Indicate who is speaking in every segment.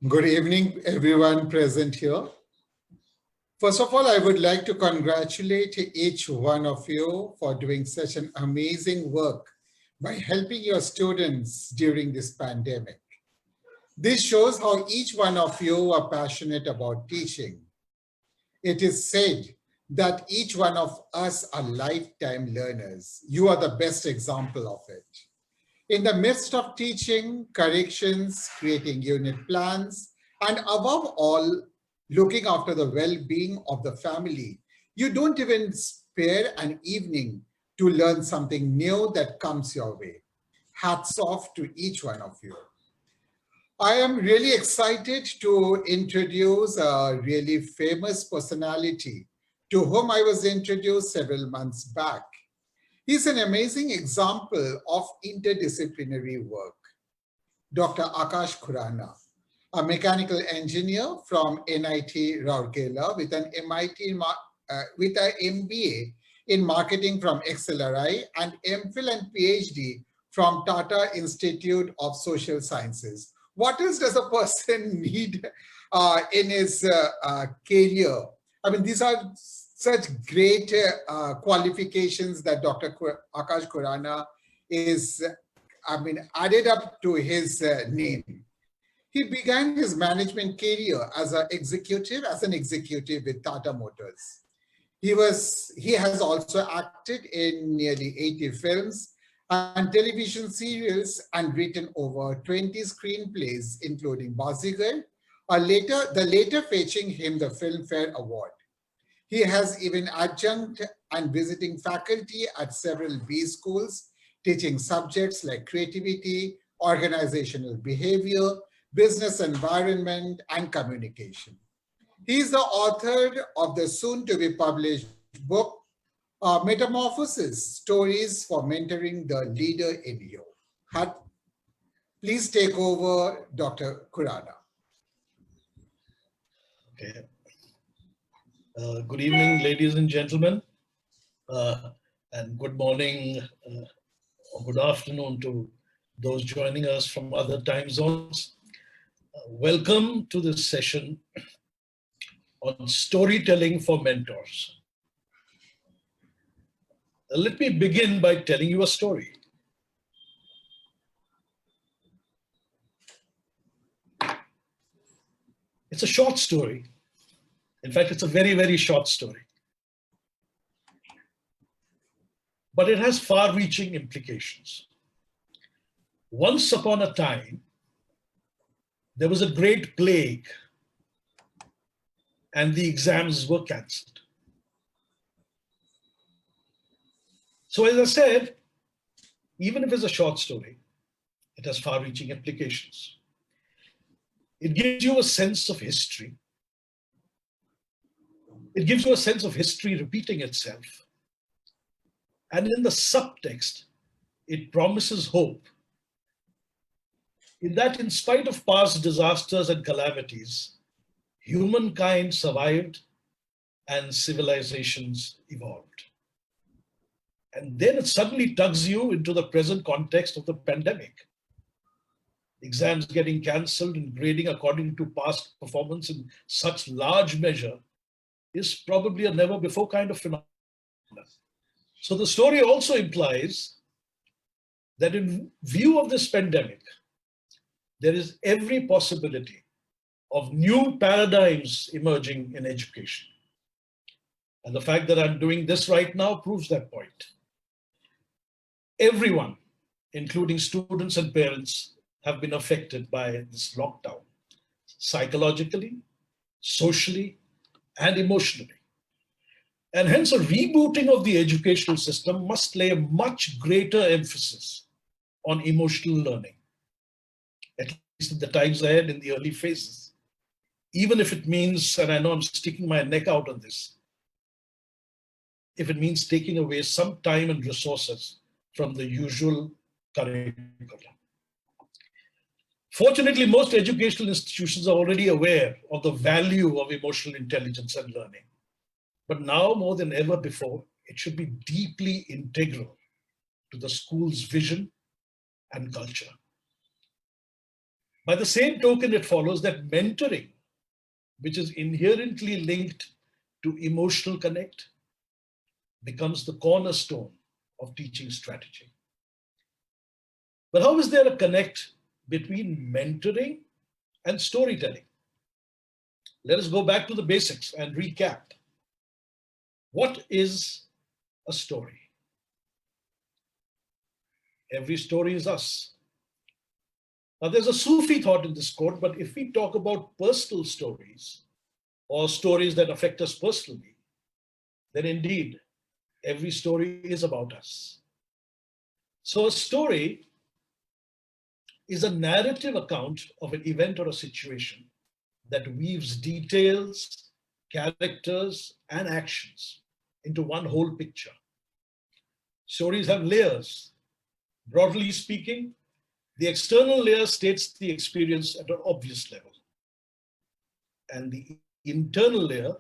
Speaker 1: Good evening, everyone present here. First of all, I would like to congratulate each one of you for doing such an amazing work by helping your students during this pandemic. This shows how each one of you are passionate about teaching. It is said that each one of us are lifetime learners. You are the best example of it. In the midst of teaching, corrections, creating unit plans, and above all, looking after the well-being of the family, you don't even spare an evening to learn something new that comes your way. Hats off to each one of you. I am really excited to introduce a really famous personality to whom I was introduced several months back. He's an amazing example of interdisciplinary work. Dr. Akash Khurana, a mechanical engineer from NIT Rourkela with an MBA in marketing from XLRI and MPhil and PhD from Tata Institute of Social Sciences. What else does a person need in his career? I mean, these are such great qualifications that Dr. Akash Khurana is, added up to his name. He began his management career as an executive with Tata Motors. He has also acted in nearly 80 films and television serials and written over 20 screenplays, including Bazigar, the later fetching him the Filmfare Award. He has even adjunct and visiting faculty at several B schools, teaching subjects like creativity, organizational behavior, business environment, and communication. He is the author of the soon-to-be published book, Metamorphosis, Stories for Mentoring the Leader in You. Please take over, Dr. Khurana.
Speaker 2: Okay. Good evening, ladies and gentlemen, and good morning or good afternoon to those joining us from other time zones. Welcome to this session on storytelling for mentors. Let me begin by telling you a story. It's a short story. In fact, it's a very, very short story. But it has far-reaching implications. Once upon a time, there was a great plague and the exams were cancelled. So as I said, even if it's a short story, it has far-reaching implications. It gives you a sense of history. It gives you a sense of history repeating itself. And in the subtext, it promises hope in that in spite of past disasters and calamities, humankind survived and civilizations evolved. And then it suddenly tugs you into the present context of the pandemic. Exams getting cancelled and grading according to past performance in such large measure is probably a never before kind of phenomenon. So the story also implies that in view of this pandemic, there is every possibility of new paradigms emerging in education. And the fact that I'm doing this right now proves that point. Everyone, including students and parents, have been affected by this lockdown, psychologically, socially, and emotionally. And hence a rebooting of the educational system must lay a much greater emphasis on emotional learning, at least in the times ahead in the early phases. Even if it means, and I know I'm sticking my neck out on this, if it means taking away some time and resources from the usual curriculum. Fortunately, most educational institutions are already aware of the value of emotional intelligence and learning. But now more than ever before, it should be deeply integral to the school's vision and culture. By the same token, it follows that mentoring, which is inherently linked to emotional connect, becomes the cornerstone of teaching strategy. But how is there a connect between mentoring and storytelling? Let us go back to the basics and recap. What is a story? Every story is us. Now, there's a Sufi thought in this quote, but if we talk about personal stories or stories that affect us personally, then indeed, every story is about us. So a story is a narrative account of an event or a situation that weaves details, characters, and actions into one whole picture. Stories have layers. Broadly speaking, the external layer states the experience at an obvious level, and the internal layer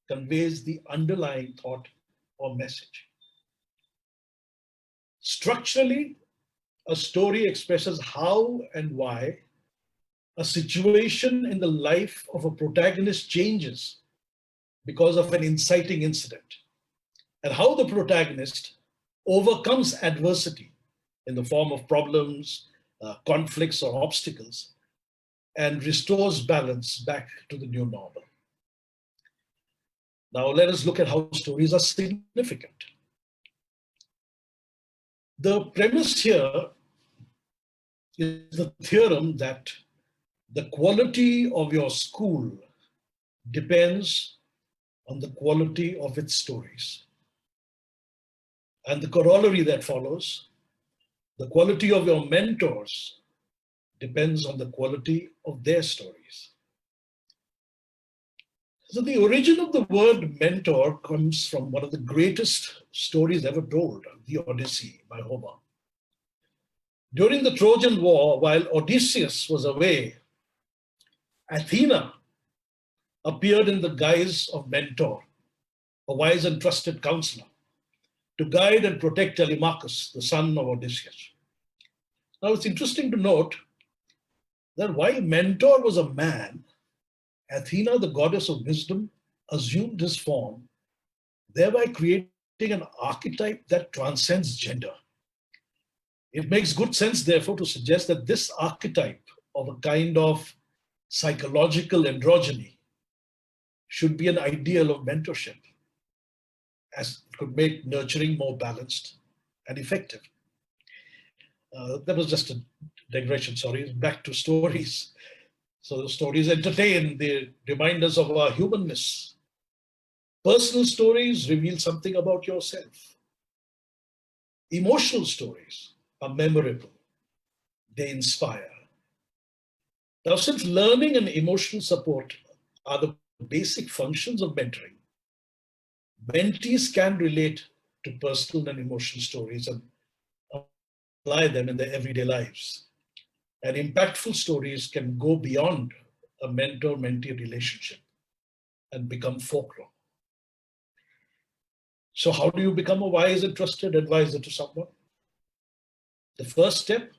Speaker 2: conveys the underlying thought or message. Structurally, a story expresses how and why a situation in the life of a protagonist changes because of an inciting incident, and how the protagonist overcomes adversity in the form of problems, conflicts, or obstacles, and restores balance back to the new normal. Now, let us look at how stories are significant. The premise here is the theorem that the quality of your school depends on the quality of its stories. And the corollary that follows, the quality of your mentors depends on the quality of their stories. So the origin of the word mentor comes from one of the greatest stories ever told, the Odyssey by Homer. During the Trojan War, while Odysseus was away, Athena appeared in the guise of mentor, a wise and trusted counselor, to guide and protect Telemachus, the son of Odysseus. Now, it's interesting to note that while Mentor was a man, Athena, the goddess of wisdom, assumed his form, thereby creating an archetype that transcends gender. It makes good sense, therefore, to suggest that this archetype of a kind of psychological androgyny should be an ideal of mentorship, as it could make nurturing more balanced and effective. That was just a digression, sorry. Back to stories. So the stories entertain, they remind us of our humanness. Personal stories reveal something about yourself. Emotional stories are memorable. They inspire. Now, since learning and emotional support are the basic functions of mentoring, mentees can relate to personal and emotional stories and apply them in their everyday lives. And impactful stories can go beyond a mentor-mentee relationship and become folklore. So how do you become a wise and trusted advisor to someone? The first step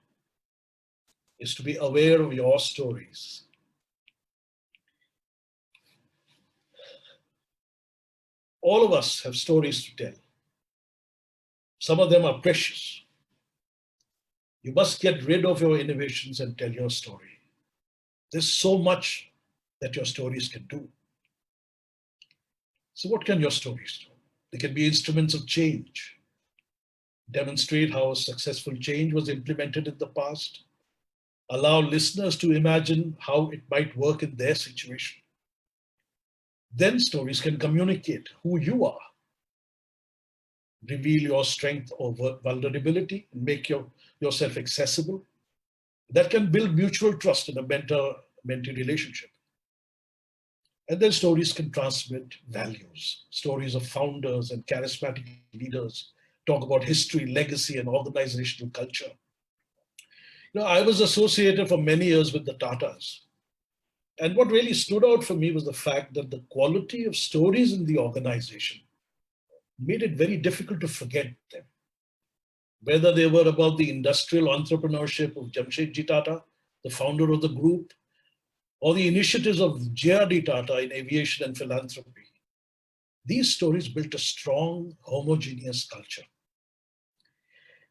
Speaker 2: is to be aware of your stories. All of us have stories to tell. Some of them are precious. You must get rid of your innovations and tell your story. There's so much that your stories can do. So what can your stories do? They can be instruments of change, demonstrate how a successful change was implemented in the past, allow listeners to imagine how it might work in their situation. Then stories can communicate who you are, reveal your strength or vulnerability, and make yourself accessible. That can build mutual trust in a mentor-mentee relationship. And then stories can transmit values. Stories of founders and charismatic leaders talk about history, legacy, and organizational culture. You know, I was associated for many years with the Tatas. And what really stood out for me was the fact that the quality of stories in the organization made it very difficult to forget them. Whether they were about the industrial entrepreneurship of Jamshedji Tata, the founder of the group, or the initiatives of J.R.D. Tata in aviation and philanthropy. These stories built a strong, homogeneous culture.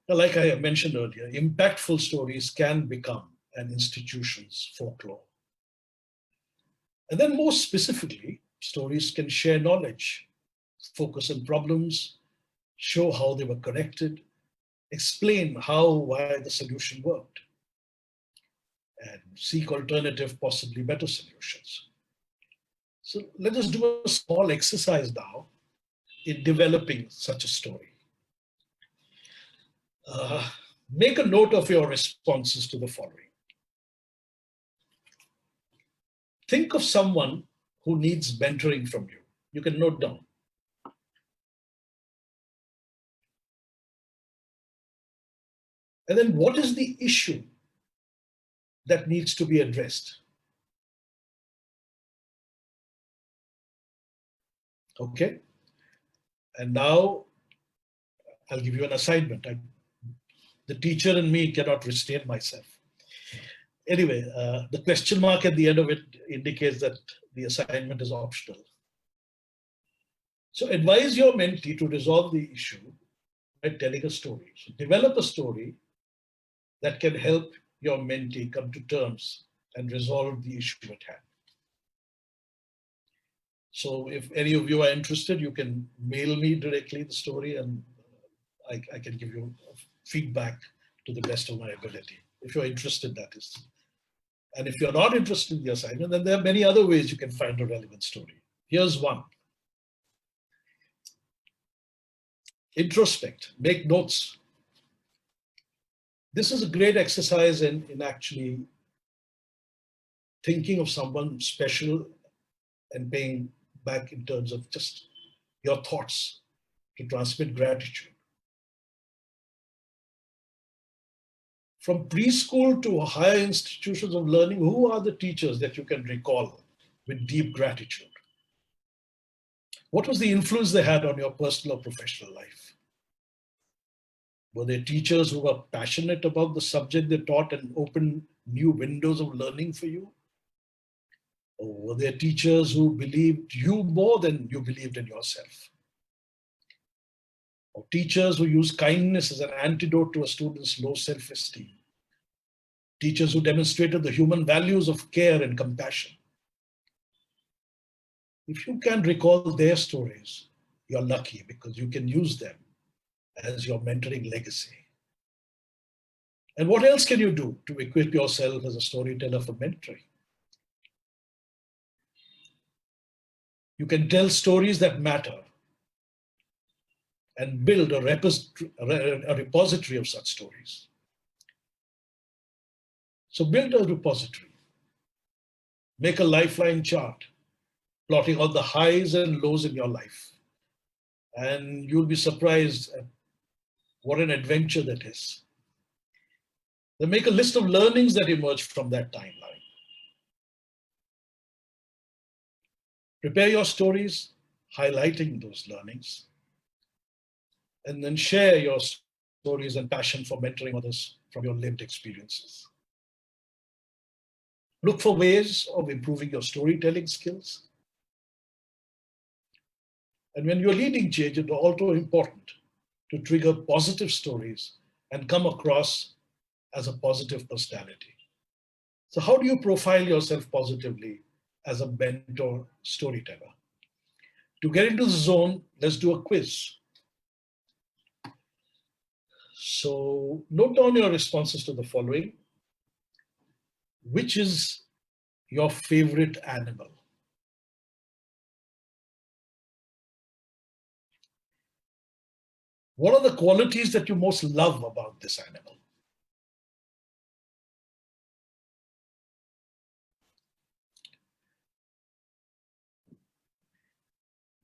Speaker 2: Now, like I mentioned earlier, impactful stories can become an institution's folklore. And then more specifically, stories can share knowledge, focus on problems, show how they were connected, explain why the solution worked, and seek alternative, possibly better solutions. So let us do a small exercise now in developing such a story. Make a note of your responses to the following. Think of someone who needs mentoring from you. You can note down. And then what is the issue that needs to be addressed? Okay. And now I'll give you an assignment. The teacher in me cannot restrain myself. Anyway, the question mark at the end of it indicates that the assignment is optional. So advise your mentee to resolve the issue by telling a story. So develop a story that can help your mentee come to terms and resolve the issue at hand. So if any of you are interested, you can mail me directly the story and I can give you feedback to the best of my ability. If you're interested, that is. And if you're not interested in the assignment, then there are many other ways you can find a relevant story. Here's one. Introspect, make notes. This is a great exercise in actually thinking of someone special and paying back in terms of just your thoughts to transmit gratitude. From preschool to higher institutions of learning, who are the teachers that you can recall with deep gratitude? What was the influence they had on your personal or professional life? Were they teachers who were passionate about the subject they taught and opened new windows of learning for you? Or were there teachers who believed you more than you believed in yourself? Or teachers who used kindness as an antidote to a student's low self-esteem? Teachers who demonstrated the human values of care and compassion? If you can recall their stories, you're lucky because you can use them as your mentoring legacy. And what else can you do to equip yourself as a storyteller for mentoring? You can tell stories that matter and build a repository of such stories. So build a repository, make a lifeline chart, plotting all the highs and lows in your life. And you'll be surprised at what an adventure that is. Then make a list of learnings that emerge from that timeline. Prepare your stories, highlighting those learnings, and then share your stories and passion for mentoring others from your lived experiences. Look for ways of improving your storytelling skills. And when you're leading change, it's also important to trigger positive stories and come across as a positive personality. So how do you profile yourself positively as a mentor storyteller? To get into the zone, let's do a quiz. So note down your responses to the following. Which is your favorite animal? What are the qualities that you most love about this animal?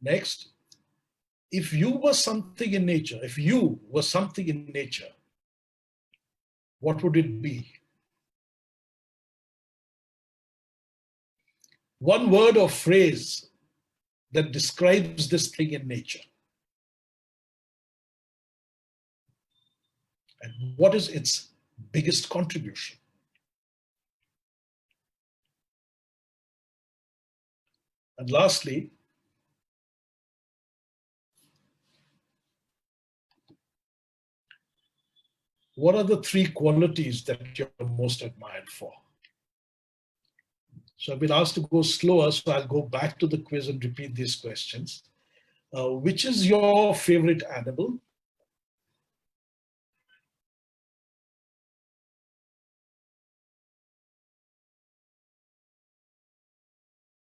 Speaker 2: Next, if you were something in nature, what would it be? One word or phrase that describes this thing in nature. And what is its biggest contribution? And lastly, what are the 3 qualities that you're most admired for? So I've been asked to go slower, so I'll go back to the quiz and repeat these questions. Which is your favorite animal?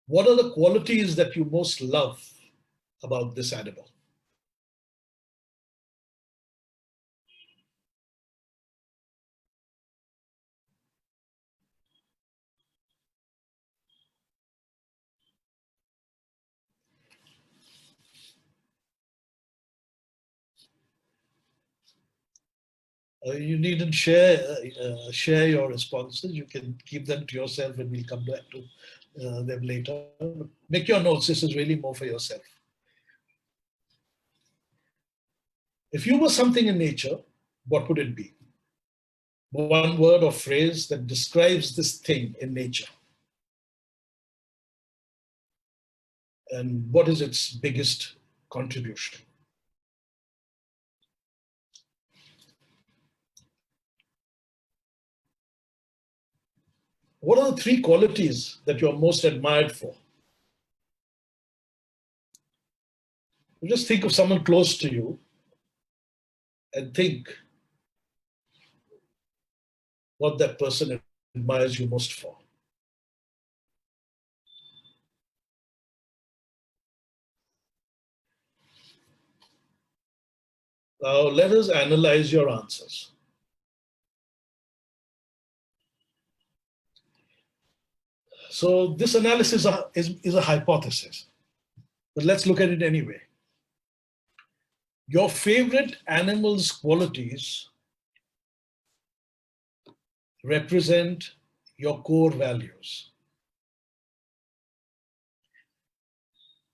Speaker 2: What are the qualities that you most love about this animal? You needn't share your responses. You can keep them to yourself, and we'll come back to them later. Make your notes. This is really more for yourself. If you were something in nature, what would it be? One word or phrase that describes this thing in nature. And what is its biggest contribution? What are the 3 qualities that you're most admired for? Just think of someone close to you and think what that person admires you most for. Now, let us analyze your answers. So this analysis is a hypothesis, but let's look at it anyway. Your favorite animal's qualities represent your core values.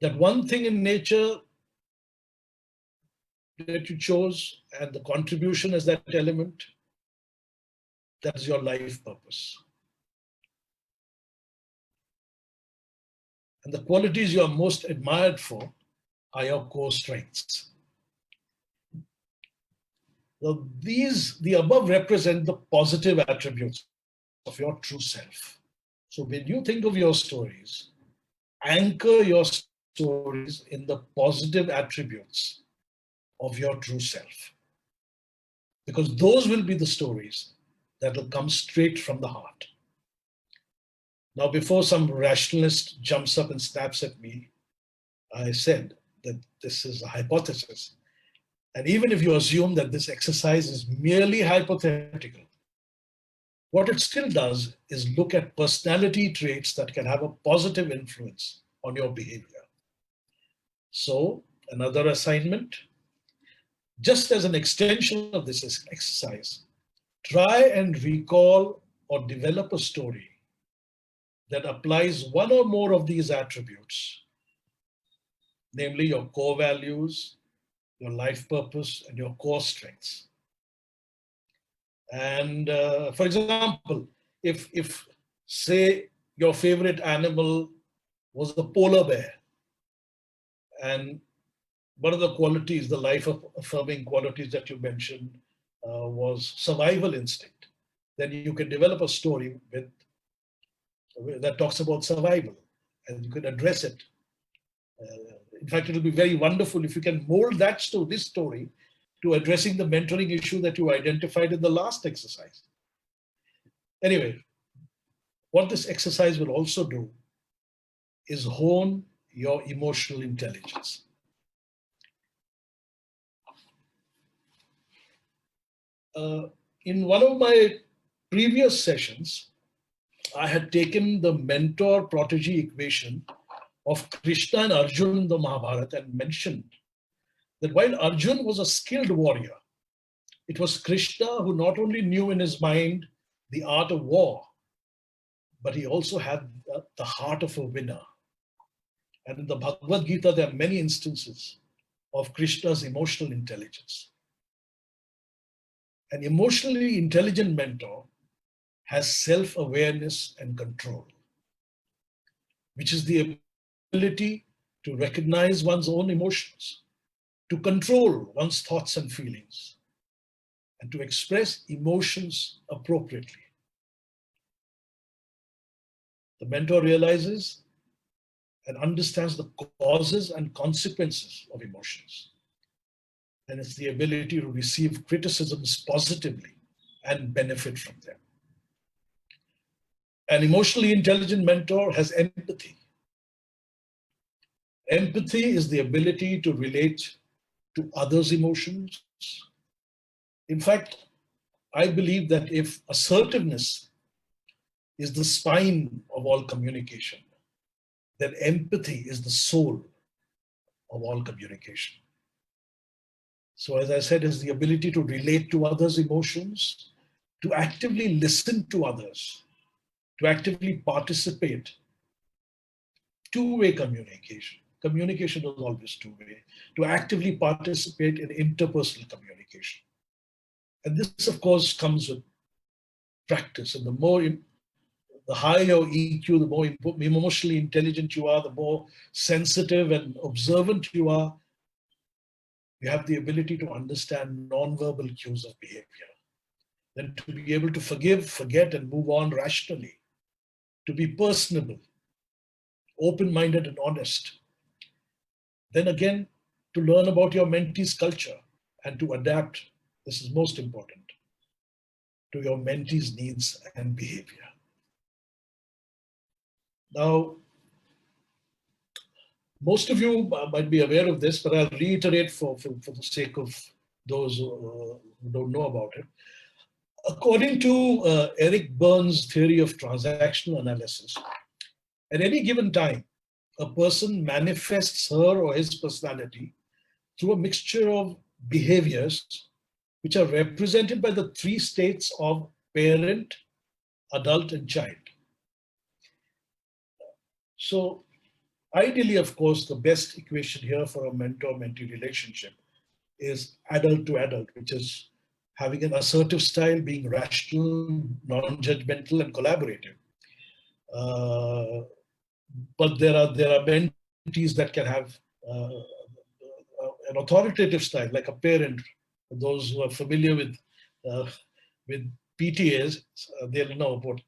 Speaker 2: That one thing in nature that you chose and the contribution as that element, that is your life purpose. And the qualities you are most admired for are your core strengths. Now, the above represent the positive attributes of your true self. So when you think of your stories, anchor your stories in the positive attributes of your true self. Because those will be the stories that will come straight from the heart. Now, before some rationalist jumps up and snaps at me, I said that this is a hypothesis. And even if you assume that this exercise is merely hypothetical, what it still does is look at personality traits that can have a positive influence on your behavior. So, another assignment, just as an extension of this exercise, try and recall or develop a story that applies one or more of these attributes, namely your core values, your life purpose, and your core strengths. And for example, if say your favorite animal was the polar bear, and one of the qualities, the life affirming qualities that you mentioned was survival instinct, then you can develop a story that talks about survival, and you can address it. In fact, it'll be very wonderful if you can mold this story to addressing the mentoring issue that you identified in the last exercise. Anyway, what this exercise will also do is hone your emotional intelligence. In one of my previous sessions, I had taken the mentor-protege equation of Krishna and Arjuna in the Mahabharata and mentioned that while Arjuna was a skilled warrior, it was Krishna who not only knew in his mind the art of war, but he also had the heart of a winner. And in the Bhagavad Gita, there are many instances of Krishna's emotional intelligence. An emotionally intelligent mentor has self-awareness and control, which is the ability to recognize one's own emotions, to control one's thoughts and feelings, and to express emotions appropriately. The mentor realizes and understands the causes and consequences of emotions. And it's the ability to receive criticisms positively and benefit from them. An emotionally intelligent mentor has empathy. Empathy is the ability to relate to others' emotions. In fact, I believe that if assertiveness is the spine of all communication, then empathy is the soul of all communication. So as I said, is the ability to relate to others' emotions, to actively listen to others, to actively participate. Two-way communication. Communication is always two-way. To actively participate in interpersonal communication. And this, of course, comes with practice. And the higher your EQ, the more emotionally intelligent you are, the more sensitive and observant you are, you have the ability to understand non-verbal cues of behavior. Then to be able to forgive, forget, and move on rationally. To be personable, open-minded and honest. Then again, to learn about your mentee's culture and to adapt, this is most important, to your mentee's needs and behavior. Now, most of you might be aware of this, but I'll reiterate for the sake of those who don't know about it. According to Eric Berne's theory of transactional analysis, at any given time, a person manifests her or his personality through a mixture of behaviors which are represented by the three states of parent, adult, and child. So ideally, of course, the best equation here for a mentor-mentee relationship is adult to adult, which is having an assertive style, being rational, non-judgmental, and collaborative. But there are mentees that can have an authoritative style, like a parent. Those who are familiar with PTAs, they'll know what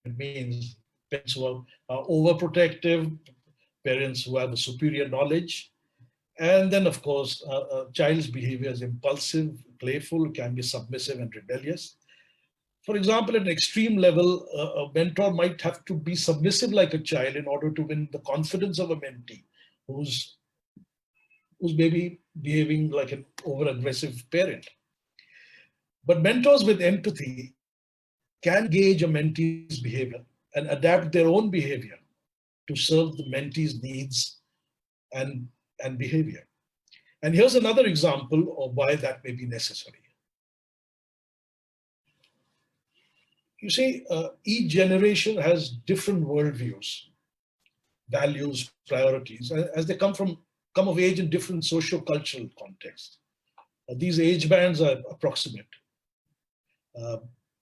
Speaker 2: it means. Parents who are overprotective, parents who have a superior knowledge, and then of course, a child's behavior is impulsive, playful, can be submissive and rebellious. For example, at an extreme level, a mentor might have to be submissive like a child in order to win the confidence of a mentee who's maybe behaving like an over-aggressive parent. But mentors with empathy can gauge a mentee's behavior and adapt their own behavior to serve the mentee's needs and behavior. And here's another example of why that may be necessary. You see, each generation has different worldviews, values, priorities, as they come of age in different socio-cultural contexts. These age bands are approximate.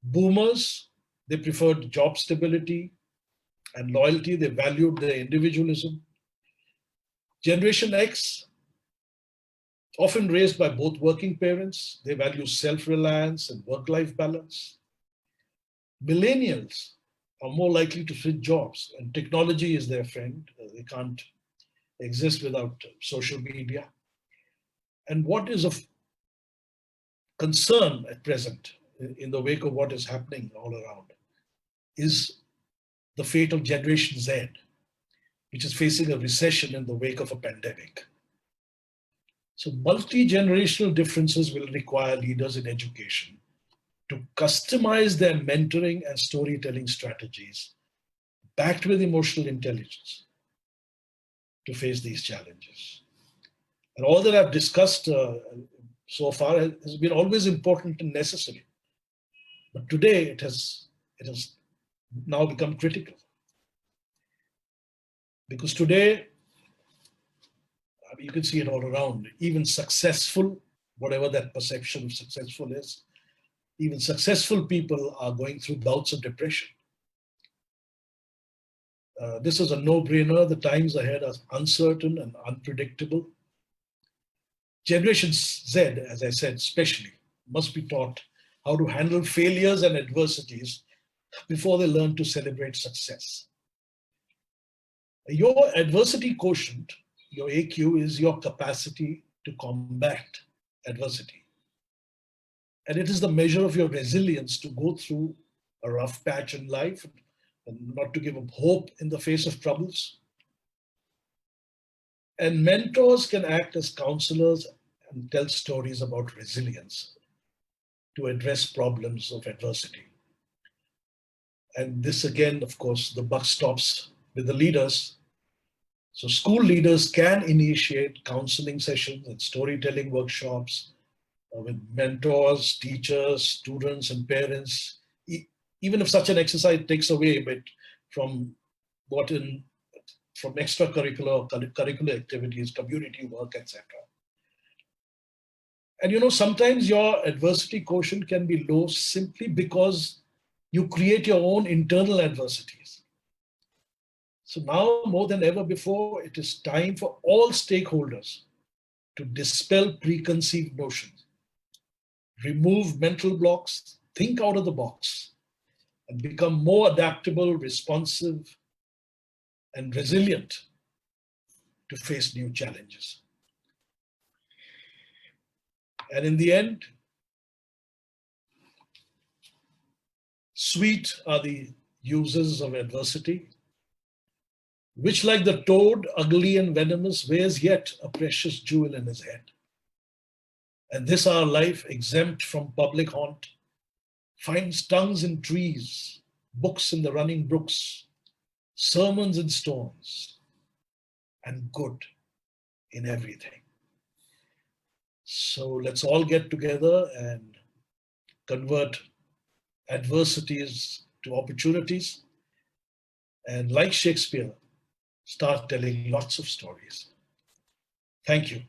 Speaker 2: Boomers, they preferred job stability and loyalty. They valued their individualism. Generation X, often raised by both working parents, they value self-reliance and work-life balance. Millennials are more likely to switch jobs, and technology is their friend. They can't exist without social media. And what is of concern at present, in the wake of what is happening all around, is the fate of Generation Z, which is facing a recession in the wake of a pandemic. So multi-generational differences will require leaders in education to customize their mentoring and storytelling strategies backed with emotional intelligence to face these challenges. And all that I've discussed so far has been always important and necessary. But today it has now become critical. Because today, you can see it all around, even successful, whatever that perception of successful is, even successful people are going through bouts of depression. This is a no-brainer. The times ahead are uncertain and unpredictable. Generation Z, as I said, especially, must be taught how to handle failures and adversities before they learn to celebrate success. Your adversity quotient, your AQ, is your capacity to combat adversity. And it is the measure of your resilience to go through a rough patch in life and not to give up hope in the face of troubles. And mentors can act as counselors and tell stories about resilience to address problems of adversity. And this again, of course, the buck stops with the leaders. So school leaders can initiate counseling sessions and storytelling workshops with mentors, teachers, students, and parents, even if such an exercise takes away a bit from from extracurricular or curricular activities, community work, etc. And you know, sometimes your adversity quotient can be low simply because you create your own internal adversities. So now more than ever before, it is time for all stakeholders to dispel preconceived notions, remove mental blocks, think out of the box, and become more adaptable, responsive, and resilient to face new challenges. And in the end, sweet are the uses of adversity, which like the toad, ugly and venomous, wears yet a precious jewel in his head. And this our life, exempt from public haunt, finds tongues in trees, books in the running brooks, sermons in stones, and good in everything. So let's all get together and convert adversities to opportunities. And like Shakespeare, start telling lots of stories. Thank you.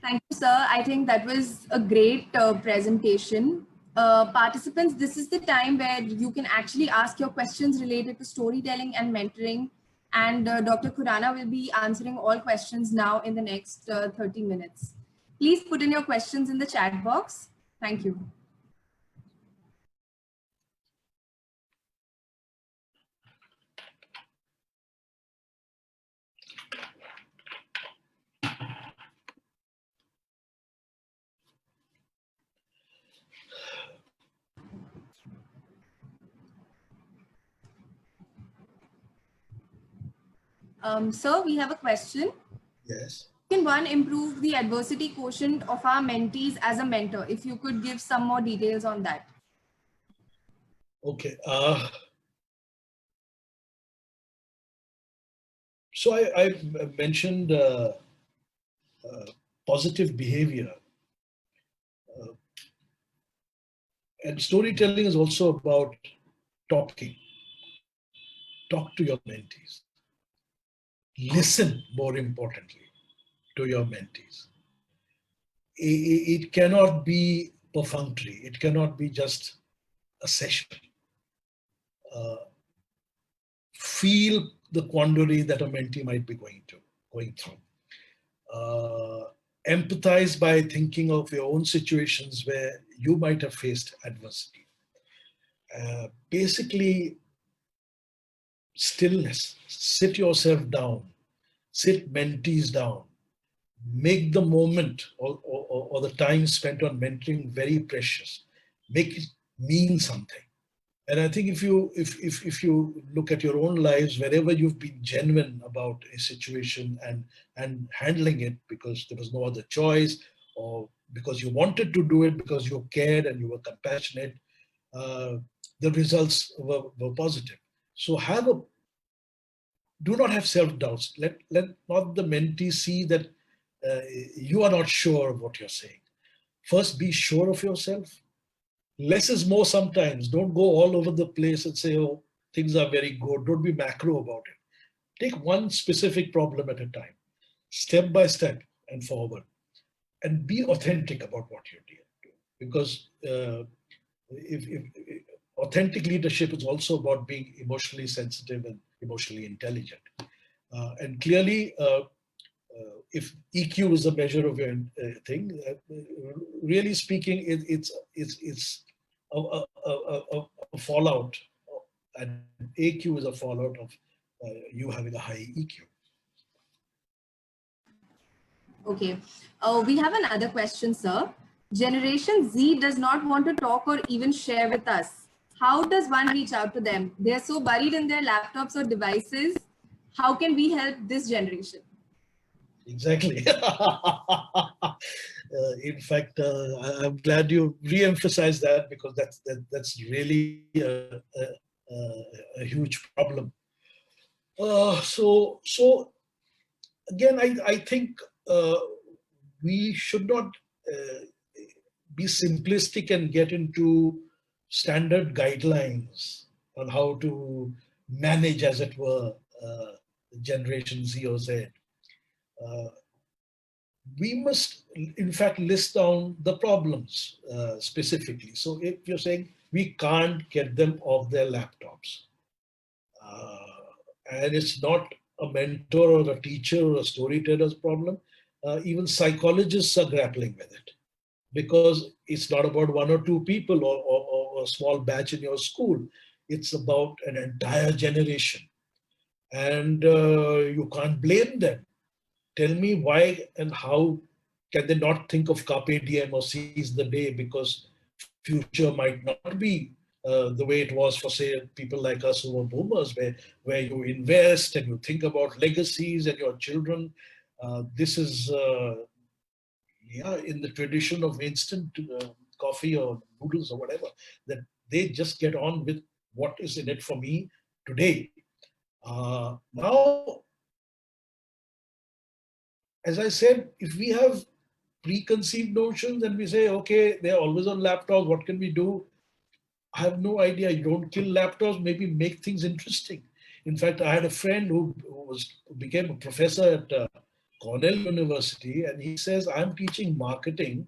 Speaker 3: Thank you, sir. I think that was a great presentation. Participants, this is the time where you can actually ask your questions related to storytelling and mentoring. And Dr. Khurana will be answering all questions now in the next 30 minutes. Please put in your questions in the chat box. Thank you. Sir, we have a question.
Speaker 2: Yes.
Speaker 3: Can one improve the adversity quotient of our mentees as a mentor? If you could give some more details on that.
Speaker 2: Okay. So I mentioned positive behavior. And storytelling is also about talking. Talk to your mentees. Listen, more importantly, to your mentees. It cannot be perfunctory. It cannot be just a session. Feel the quandary that a mentee might be going through. Empathize by thinking of your own situations where you might have faced adversity. Basically, stillness. Sit yourself down. Sit mentees down. Make the moment or the time spent on mentoring very precious. Make it mean something. And I think if you look at your own lives, wherever you've been genuine about a situation and handling it because there was no other choice, or because you wanted to do it because you cared and you were compassionate, the results were positive. So do not have self-doubts. Let not the mentee see that you are not sure of what you're saying. First, be sure of yourself. Less is more sometimes. Don't go all over the place and say, oh, things are very good. Don't be macro about it. Take one specific problem at a time, step by step and forward. And be authentic about what you're doing. because if authentic leadership is also about being emotionally sensitive and emotionally intelligent. And clearly, if EQ is a measure of your thing, really speaking, it's a fallout, and AQ is a fallout of you having a high EQ.
Speaker 3: Okay. We have another question, sir. Generation Z does not want to talk or even share with us. How does one reach out to them? They're so buried in their laptops or devices. How can we help this generation?
Speaker 2: Exactly. In fact, I'm glad you re-emphasized that, because that's really a huge problem. So again, I think we should not be simplistic and get into standard guidelines on how to manage, as it were, Generation Z or Z. We must, in fact, list down the problems specifically. So if you're saying we can't get them off their laptops, and it's not a mentor or a teacher or a storyteller's problem, even psychologists are grappling with it, because it's not about one or two people or a small batch in your school. It's about an entire generation, and you can't blame them. Tell me why and how can they not think of carpe diem or seize the day, because future might not be the way it was for, say, people like us who were boomers, where you invest and you think about legacies and your children. This is in the tradition of instant coffee or noodles or whatever, that they just get on with what is in it for me today. Now, as I said, if we have preconceived notions and we say, okay, they're always on laptops, what can we do? I have no idea. You don't kill laptops, maybe make things interesting. In fact, I had a friend who became a professor at Cornell University, and he says, I'm teaching marketing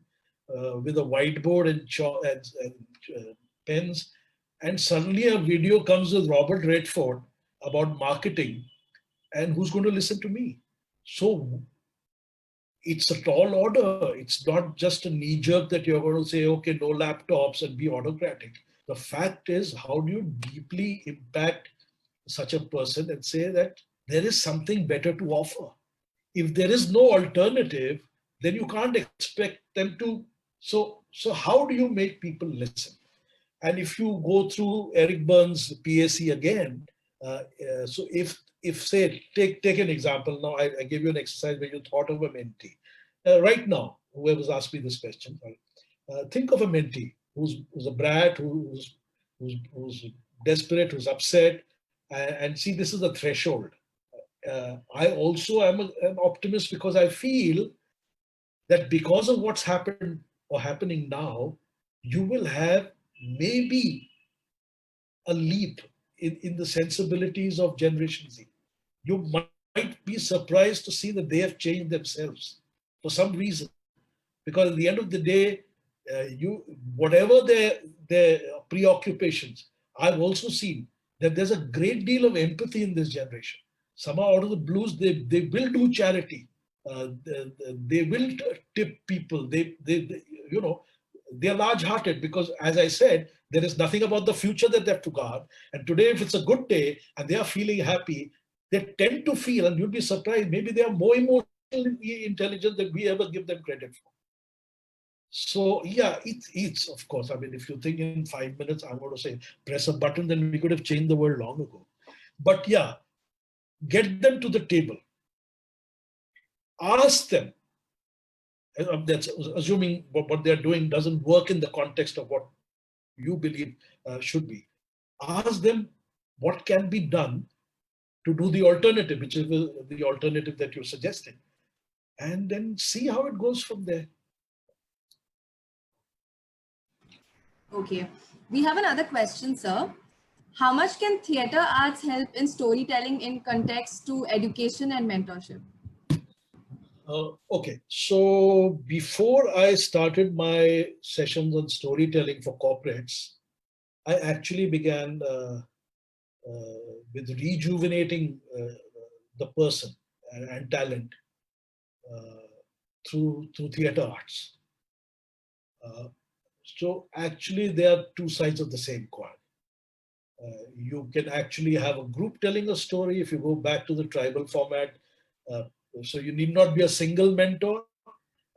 Speaker 2: with a whiteboard and pens, and suddenly a video comes with Robert Redford about marketing, and who's going to listen to me? So it's a tall order. It's not just a knee jerk that you're going to say, okay, no laptops and be autocratic. The fact is, how do you deeply impact such a person and say that there is something better to offer? If there is no alternative, then you can't expect them to. So how do you make people listen? And if you go through Eric Burns' PAC again, so if say, take an example. Now I gave you an exercise where you thought of a mentee. Right now, whoever's asked me this question, think of a mentee who's a brat, who's desperate, who's upset, and see, this is a threshold. I also am an optimist, because I feel that because of what's happened or happening now, you will have maybe a leap in the sensibilities of Generation Z. You might be surprised to see that they have changed themselves for some reason. Because at the end of the day, whatever their preoccupations, I've also seen that there's a great deal of empathy in this generation. Somehow out of the blues, they will do charity. They will tip people. They're large-hearted, because, as I said, there is nothing about the future that they have to guard. And today, if it's a good day and they are feeling happy, they tend to feel, and you'll be surprised, maybe they are more emotionally intelligent than we ever give them credit for. So yeah, it's of course, I mean, if you think in 5 minutes, I'm going to say, press a button, then we could have changed the world long ago. But yeah, get them to the table. Ask them. That's assuming what they're doing doesn't work in the context of what you believe should be. Ask them what can be done to do the alternative, which is the alternative that you're suggesting, and then see how it goes from there.
Speaker 3: Okay. We have another question, sir. How much can theater arts help in storytelling in context to education and mentorship?
Speaker 2: Okay, so before I started my sessions on storytelling for corporates, I actually began with rejuvenating the person and talent uh, through theater arts. Uh, so actually, there are two sides of the same coin. You can actually have a group telling a story if you go back to the tribal format. Uh, so you need not be a single mentor.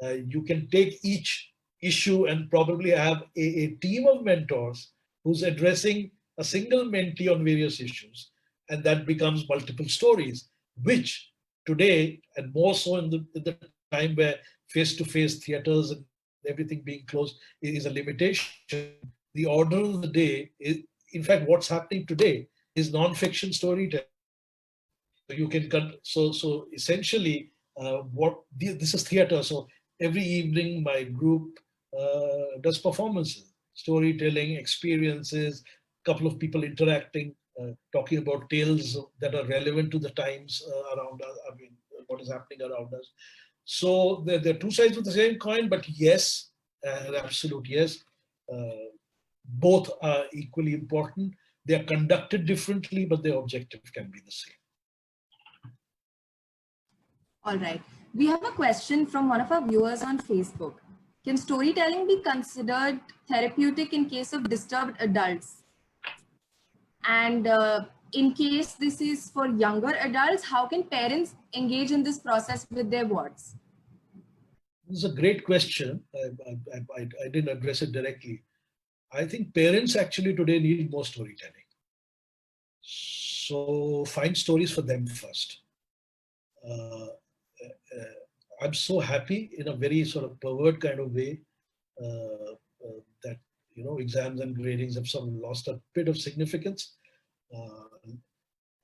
Speaker 2: You can take each issue and probably have a team of mentors who's addressing a single mentee on various issues. And that becomes multiple stories, which today, and more so in the time where face-to-face theaters and everything being closed is a limitation. The order of the day is, in fact, what's happening today is non-fiction storytelling. So you can so essentially this is theater. So every evening my group does performances, storytelling, experiences, couple of people interacting, talking about tales that are relevant to the times around us. I mean, what is happening around us. So there are two sides of the same coin, but yes, an absolute yes. Uh, Both are equally important. They are conducted differently, but their objective can be the same.
Speaker 3: All right. We have a question from one of our viewers on Facebook. Can storytelling be considered therapeutic in case of disturbed adults? And in case this is for younger adults, how can parents engage in this process with their wards?
Speaker 2: This is a great question. I didn't address it directly. I think parents actually today need more storytelling. So find stories for them first. Uh, I'm so happy in a very sort of pervert kind of way that exams and gradings have sort of lost a bit of significance.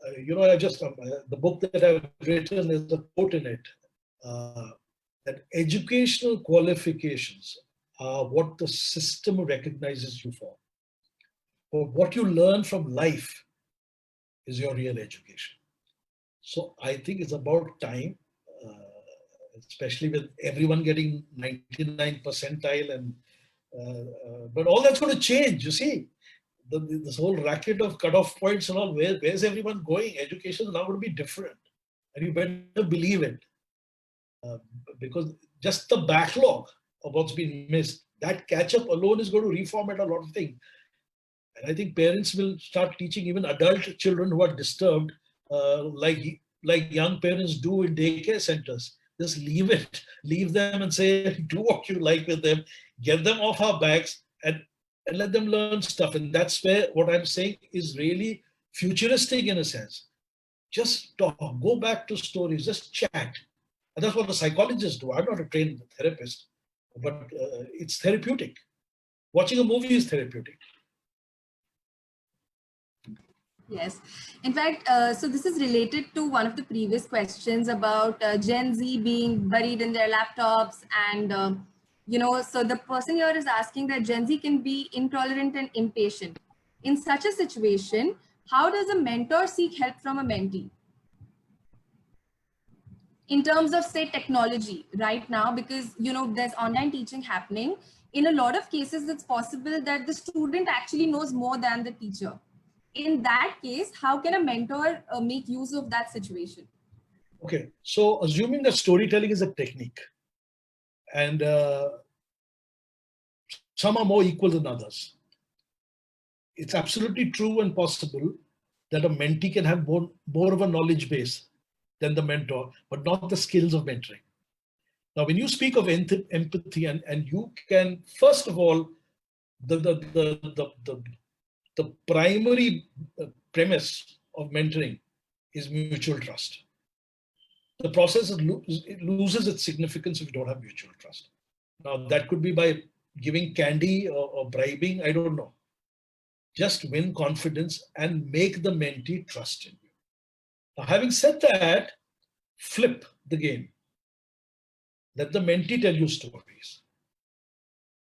Speaker 2: I just the book that I've written, there's a quote in it uh, that educational qualifications are what the system recognizes you for. But what you learn from life is your real education. So I think it's about time, especially with everyone getting 99 percentile, and but all that's going to change. You see, this whole racket of cutoff points and all. Where's everyone going? Education is now going to be different, and you better believe it, because just the backlog of what's been missed, that catch up alone is going to reformat a lot of things. And I think parents will start teaching even adult children who are disturbed, like young parents do in daycare centers. Just leave them and say, do what you like with them, get them off our backs, and let them learn stuff. And that's where what I'm saying is really futuristic in a sense. Just talk, go back to stories, just chat. And that's what the psychologists do. I'm not a trained therapist, but it's therapeutic. Watching a movie is therapeutic.
Speaker 3: Yes. In fact, so this is related to one of the previous questions about Gen Z being buried in their laptops. And, so the person here is asking that Gen Z can be intolerant and impatient. In such a situation, how does a mentor seek help from a mentee? In terms of, say, technology right now, because, there's online teaching happening. In a lot of cases, it's possible that the student actually knows more than the teacher. In that case, how can a mentor make use of that situation?
Speaker 2: Okay, so assuming that storytelling is a technique, and some are more equal than others, it's absolutely true and possible that a mentee can have more of a knowledge base than the mentor, but not the skills of mentoring. Now, when you speak of empathy, and you can, first of all, the primary premise of mentoring is mutual trust. The process it loses its significance if you don't have mutual trust. Now, that could be by giving candy or bribing, I don't know. Just win confidence and make the mentee trust in you. Now, having said that, flip the game. Let the mentee tell you stories.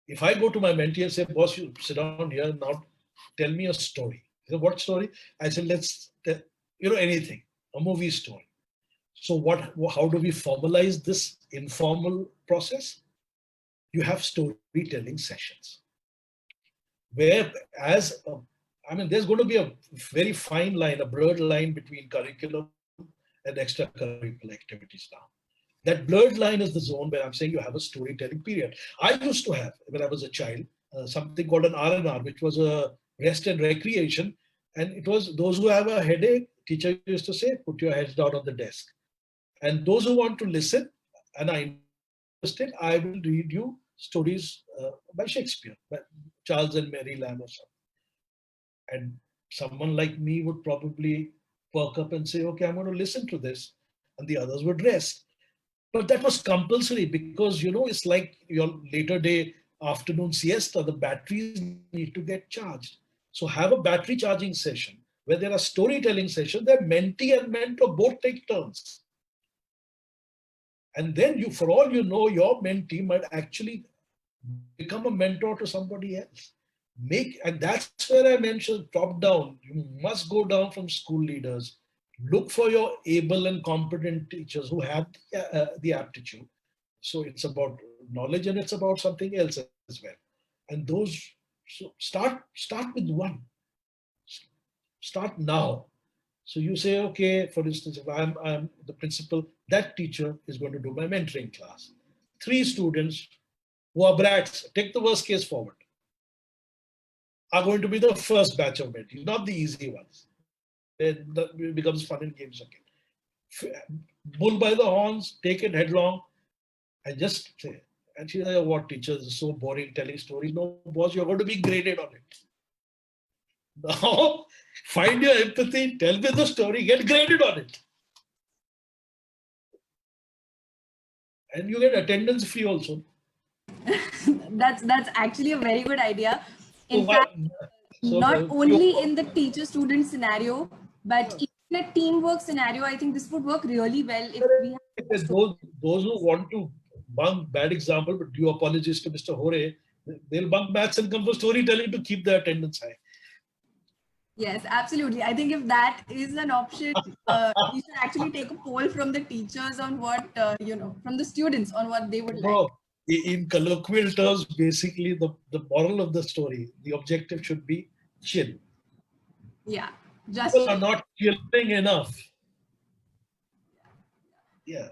Speaker 2: If I go to my mentee and say, boss, you sit down here, now tell me a story. He said, what story? I said, let's, anything, a movie story. So how do we formalize this informal process? You have storytelling sessions where there's going to be a very fine line, a blurred line between curriculum and extracurricular activities now. That blurred line is the zone where I'm saying you have a storytelling period. I used to have, when I was a child, something called an R&R, which was a rest and recreation. And it was those who have a headache, teacher used to say, put your heads down on the desk. And those who want to listen and are interested, I will read you stories by Shakespeare, by Charles and Mary Lamb or something. And someone like me would probably perk up and say, okay, I'm going to listen to this. And the others would rest. But that was compulsory because, it's like your later day afternoon siesta, the batteries need to get charged. So have a battery charging session where there are storytelling sessions, where mentee and mentor both take turns. And then for all you know, your mentee might actually become a mentor to somebody else. And that's where I mentioned top down. You must go down from school leaders. Look for your able and competent teachers who have the aptitude. So it's about knowledge and it's about something else as well. And so start with one. Start now. So you say, okay, for instance, if I'm the principal, that teacher is going to do my mentoring class. 3 students who are brats, take the worst case forward, are going to be the first batch of mentees, not the easy ones. It becomes fun and games again. Bull by the horns, take it headlong, and just say, and she said, what teachers is so boring telling stories. No, boss, you're going to be graded on it. Now, find your empathy, tell me the story, get graded on it. And you get attendance free also.
Speaker 3: That's actually a very good idea. In fact, not only in the teacher-student scenario, but even in a teamwork scenario, I think this would work really well if we have
Speaker 2: those who want to bunk, bad example, but due apologies to Mr. Hore, they'll bunk maths and come for storytelling to keep the attendance high.
Speaker 3: Yes, absolutely. I think if that is an option, we should actually take a poll from the teachers on what, from the students on what they would like.
Speaker 2: In colloquial terms, basically the moral of the story, the objective should be chill.
Speaker 3: Yeah, just
Speaker 2: people are not chilling enough. Yeah.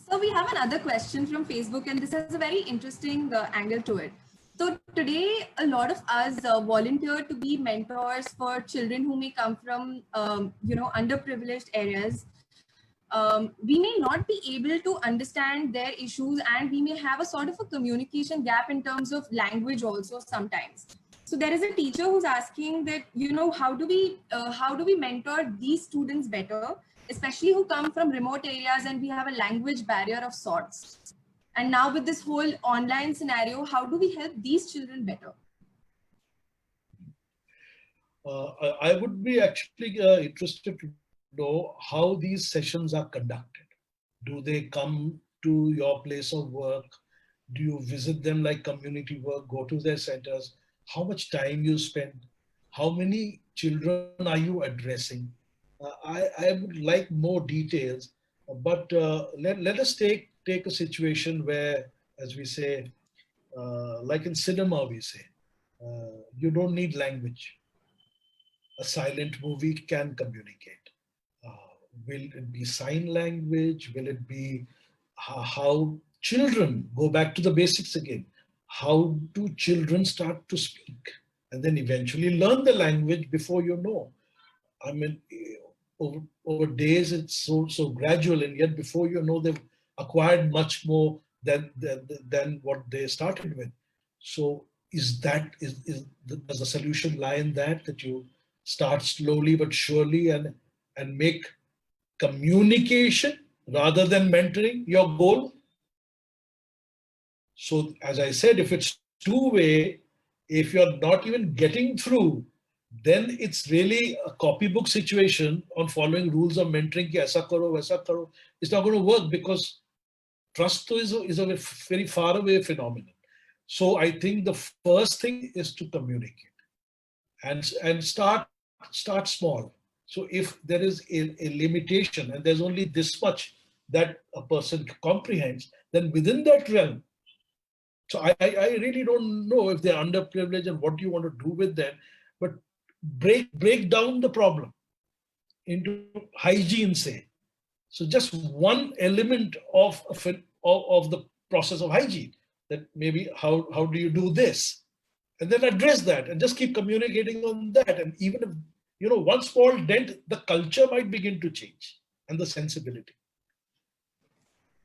Speaker 3: So we have another question from Facebook, and this has a very interesting angle to it. So today, a lot of us volunteer to be mentors for children who may come from, underprivileged areas. We may not be able to understand their issues, and we may have a sort of a communication gap in terms of language also sometimes. So there is a teacher who's asking that, how do we mentor these students better, especially who come from remote areas and we have a language barrier of sorts. And now with this whole online scenario, how do we help these children better?
Speaker 2: I would be actually interested to know how these sessions are conducted. Do they come to your place of work? Do you visit them like community work, go to their centers? How much time you spend? How many children are you addressing? I would like more details, but let us take a situation where, as we say, like in cinema, we say, you don't need language. A silent movie can communicate. Will it be sign language? Will it be how children go back to the basics again? How do children start to speak and then eventually learn the language before you know? I mean, over days it's so gradual, and yet before you know, they've acquired much more than what they started with. So does the solution lie in that you start slowly but surely and make communication rather than mentoring your goal? So as I said, if it's two-way, if you're not even getting through, then it's really a copybook situation on following rules of mentoring. Ki aisa karo, waisa karo. It's not going to work because trust is a very far away phenomenon. So I think the first thing is to communicate and start small. So if there is a limitation and there's only this much that a person comprehends, then within that realm. So I really don't know if they're underprivileged and what you want to do with them, but break down the problem into hygiene, say. So just one element of the process of hygiene, that maybe how do you do this, and then address that and just keep communicating on that. And even if, one small dent, the culture might begin to change and the sensibility.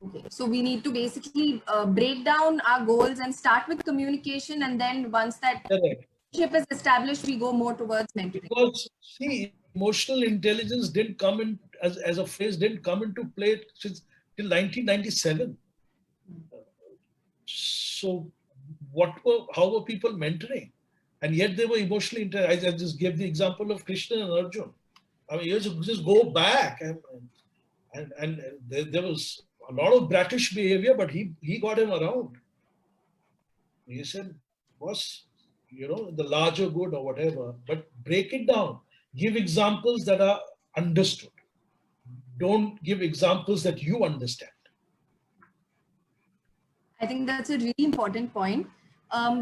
Speaker 3: Okay. So we need to basically break down our goals and start with communication, and then once that relationship is established, we go more towards mentoring.
Speaker 2: Because see, emotional intelligence didn't come in as a phrase, didn't come into play since till 1997. So how were people mentoring? And yet they were emotionally intelligent. I just gave the example of Krishna and Arjun. I mean, you just go back and there was a lot of bratish behavior, but he got him around. He said, boss, the larger good or whatever, but break it down. Give examples that are understood. Don't give examples that you understand.
Speaker 3: I think that's a really important point.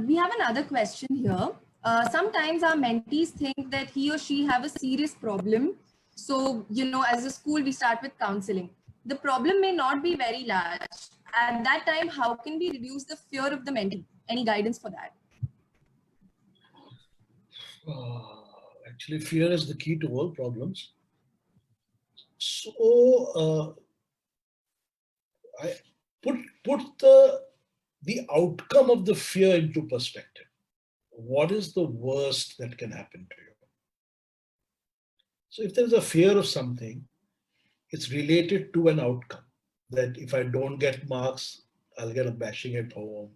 Speaker 3: We have another question here. Sometimes our mentees think that he or she have a serious problem. So, as a school, we start with counseling. The problem may not be very large. At that time, how can we reduce the fear of the mentee? Any guidance for that?
Speaker 2: Actually, fear is the key to all problems. So I put the outcome of the fear into perspective. What is the worst that can happen to you? So if there's a fear of something, it's related to an outcome. That if I don't get marks, I'll get a bashing at home,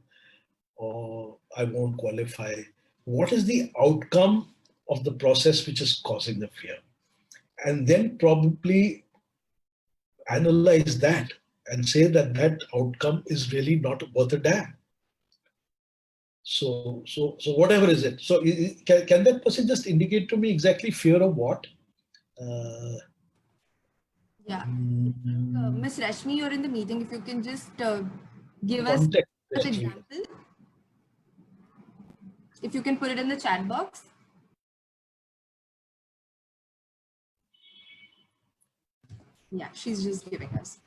Speaker 2: or I won't qualify. What is the outcome of the process which is causing the fear? And then probably analyze that and say that outcome is really not worth a damn. So whatever is it. So can that person just indicate to me exactly fear of what?
Speaker 3: Yeah. Miss Rashmi, you're in the meeting. If you can just give
Speaker 2: Context,
Speaker 3: us an example. If you can put it in the chat box. Yeah, she's just giving us.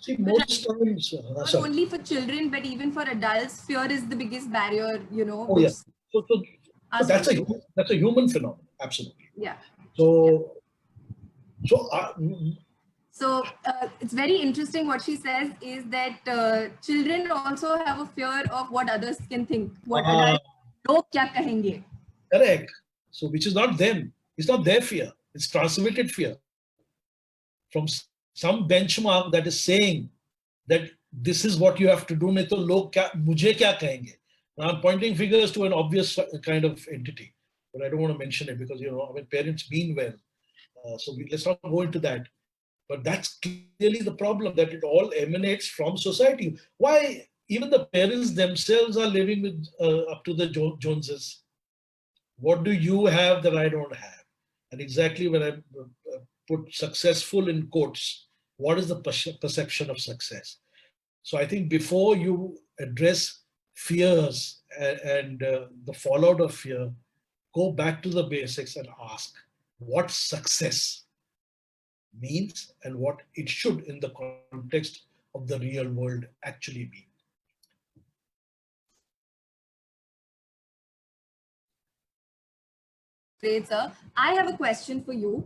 Speaker 2: See, most times,
Speaker 3: not only for children, but even for adults, fear is the biggest barrier,
Speaker 2: Oh, yeah. So that's a human phenomenon. Absolutely.
Speaker 3: Yeah.
Speaker 2: So
Speaker 3: it's very interesting what she says is that children also have a fear of what others can think. What adults log kya kahenge.
Speaker 2: Correct. So which is not them. It's not their fear. It's transmitted fear from some benchmark that is saying that this is what you have to do. Nahi to log mujhe kya kahenge. Now I'm pointing fingers to an obvious kind of entity, but I don't want to mention it because parents mean well. So let's not go into that. But that's clearly the problem, that it all emanates from society. Why even the parents themselves are living with up to the Joneses. What do you have that I don't have? And exactly when I put successful in quotes, what is the perception of success? So I think before you address fears and the fallout of fear, go back to the basics and ask what success means and what it should in the context of the real world actually mean.
Speaker 3: Great, sir. I have a question for you.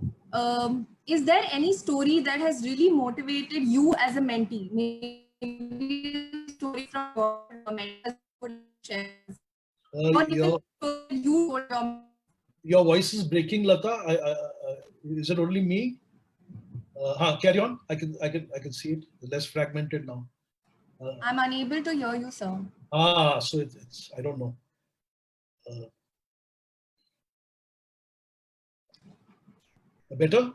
Speaker 3: Is there any story that has really motivated you as a mentee? Maybe a story from your mentors could share.
Speaker 2: Your voice is breaking, Lata. Is it only me? Carry on. I can see it. It's less fragmented now.
Speaker 3: I'm unable to hear you, sir.
Speaker 2: So it's I don't know. Better?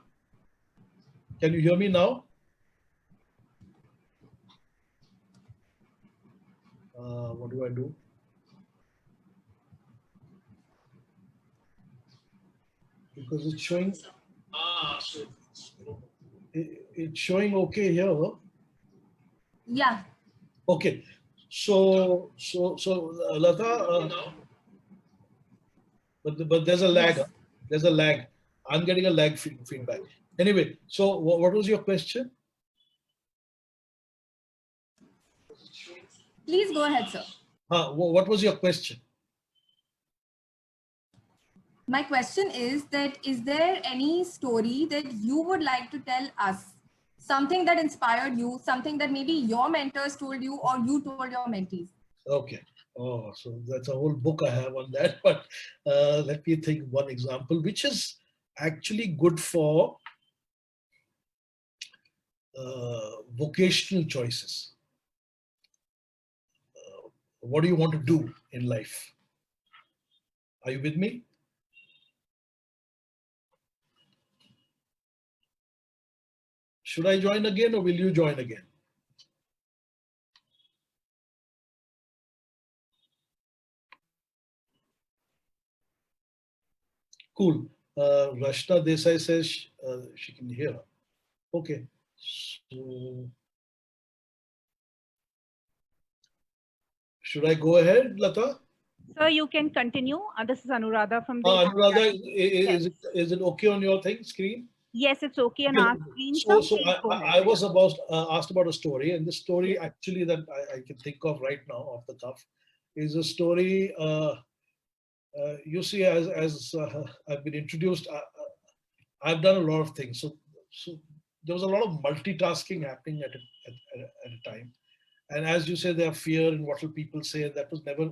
Speaker 2: Can you hear me now? What do I do? Because it's showing It's showing okay here. Huh?
Speaker 3: Yeah.
Speaker 2: Okay. So Lata, but there's a lag.
Speaker 3: Yes.
Speaker 2: There's a lag. I'm getting a lag feedback. Anyway, so what was your question?
Speaker 3: Please go ahead, sir.
Speaker 2: What was your question?
Speaker 3: My question is that, is there any story that you would like to tell us? Something that inspired you, something that maybe your mentors told you or you told your mentees?
Speaker 2: Okay. Oh, so that's a whole book I have on that. But let me think one example, which is actually good for vocational choices. What do you want to do in life? Are you with me? Should I join again or will you join again? Cool. Rashna Desai says she can hear. Okay. So should I go ahead, Lata?
Speaker 4: Sir, you can continue. This is Anuradha from the...
Speaker 2: Anuradha,
Speaker 4: Yes.
Speaker 2: is it okay on your thing, screen?
Speaker 4: Yes, it's okay on
Speaker 2: Okay.
Speaker 4: our screen, sir.
Speaker 2: So
Speaker 4: Please go ahead.
Speaker 2: I was about asked about a story, and the story
Speaker 4: Yes.
Speaker 2: actually that I can think of right now off the cuff is a story. You see, as I've been introduced, I've done a lot of things. So there was a lot of multitasking happening at a time. And as you say, there are fear and what will people say, that was never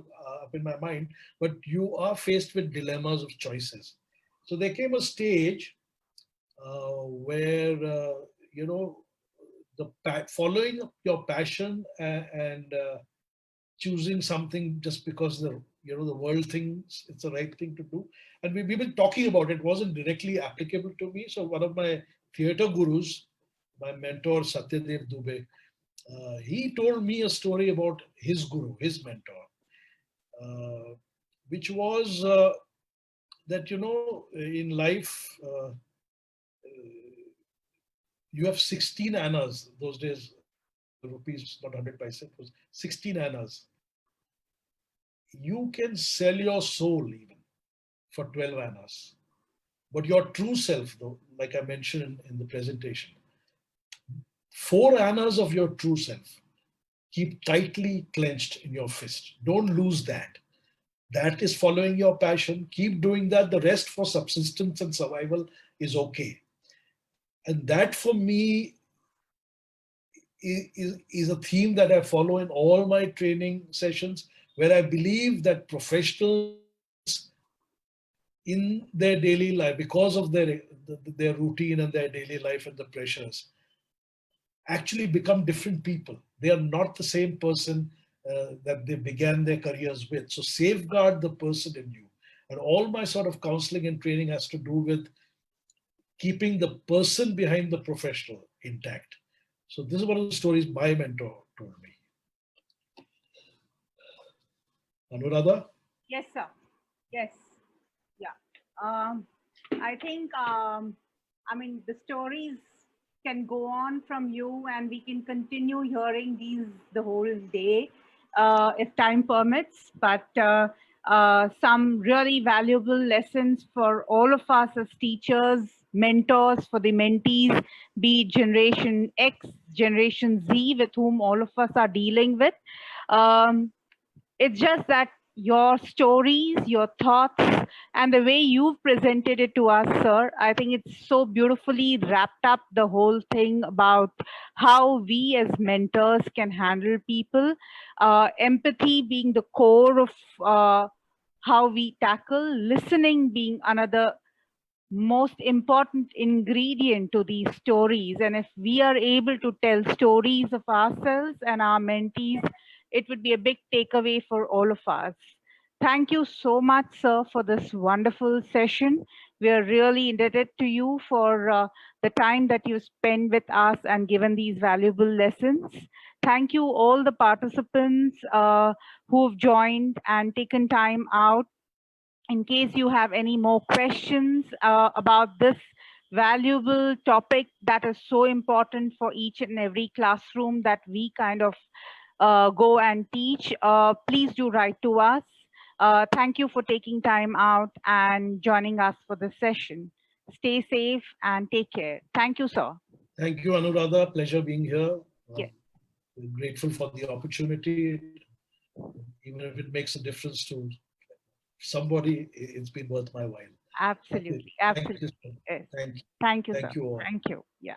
Speaker 2: up in my mind. But you are faced with dilemmas of choices. So there came a stage where you know, following your passion and choosing something just because the world thinks it's the right thing to do. And we've been talking about it. Wasn't directly applicable to me. So one of my theater gurus, my mentor Satyadev Dubey, he told me a story about his guru, his mentor, which was that, you know, in life, you have 16 annas. Those days, the rupees, not 100 paise, it was 16 annas. You can sell your soul even for 12 annas. But your true self, though, like I mentioned in the presentation, 4 annas of your true self, keep tightly clenched in your fist. Don't lose that. That is following your passion. Keep doing that. The rest for subsistence and survival is okay. And that for me is a theme that I follow in all my training sessions, where I believe that professionals in their daily life, because of their routine and their daily life and the pressures, actually become different people. They are not the same person that they began their careers with. So safeguard the person in you. And all my sort of counseling and training has to do with keeping the person behind the professional intact. So this is one of the stories my mentor told me. Anuradha?
Speaker 4: Yes, sir. Yes. Yeah. I think, I mean, the stories can go on from you and we can continue hearing these the whole day if time permits. But some really valuable lessons for all of us as teachers, mentors, for the mentees, be it Generation X, Generation Z, with whom all of us are dealing with. It's just that your stories, your thoughts, and the way you've presented it to us, sir, I think it's so beautifully wrapped up the whole thing about how we as mentors can handle people. Empathy being the core of how we tackle, listening being another most important ingredient to these stories. And if we are able to tell stories of ourselves and our mentees, it would be a big takeaway for all of us. Thank you so much, sir, for this wonderful session. We are really indebted to you for the time that you spend with us and given these valuable lessons. Thank you all the participants who've joined and taken time out. In case you have any more questions about this valuable topic that is so important for each and every classroom that we kind of go and teach, please do write to us. Thank you for taking time out and joining us for this session. Stay safe and take care. Thank you, sir.
Speaker 2: Thank you, Anuradha. Pleasure being here.
Speaker 4: Yes.
Speaker 2: We're grateful for the opportunity. Even if it makes a difference to somebody, it's been worth my while.
Speaker 4: Absolutely. Absolutely.
Speaker 2: Thank you.
Speaker 4: Yes.
Speaker 2: Thank you.
Speaker 4: Thank you,
Speaker 2: Thank
Speaker 4: sir.
Speaker 2: you all.
Speaker 4: Thank you. Yeah.